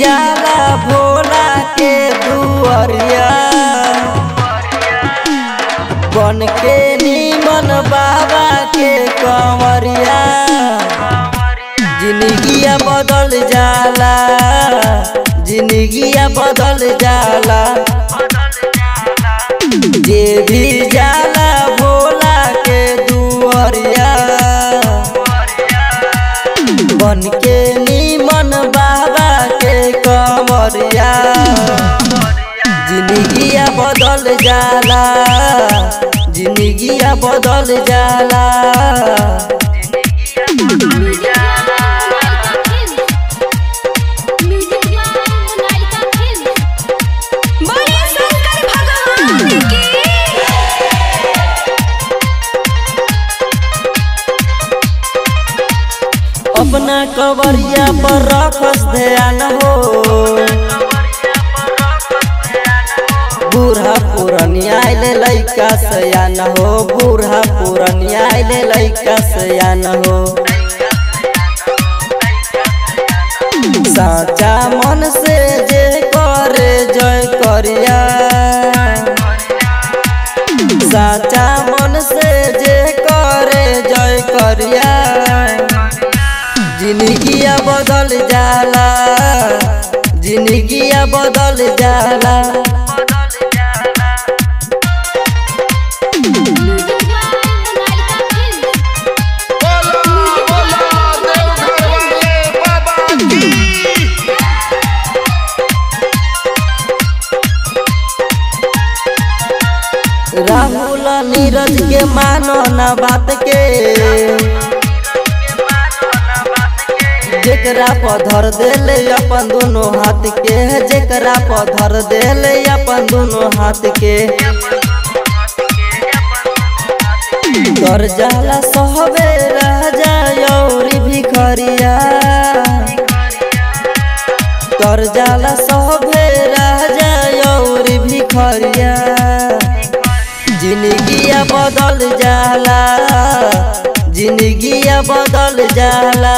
जाला भोला के दुआरिया बन के नीमन बाबा के कंवरिया जिंदगिया बदल जाला जिंदगिया बदल जाला जे भी जाला भोला के दुआरिया बन के नीमन बाबा के कंवरिया जिंदगिया बदल जाला जिंदगिया बदल जाला। अपना कवरिया पर रखस ध्यान हो बूढ़ा पुरनिया ले लइका सयान हो बूढ़ा पुरनिया ले लइका सयान हो साचा मन से जे करे जय करिया साचा मन से जे करे जय करिया जिंदगिया बदल जाला जिंदगिया बदल जाला। राहुल नीरज के मानो ना बात के जेकरा पधर देले अपन दोनों हाथ के जेकरा पधर देले अपन दोनों हाथ के कर जाला सहबे राजा और भिखरिया कर जाला सहबे राजा और भिखरिया जिंदगिया बदल जाला जिंदगिया बदल जाला।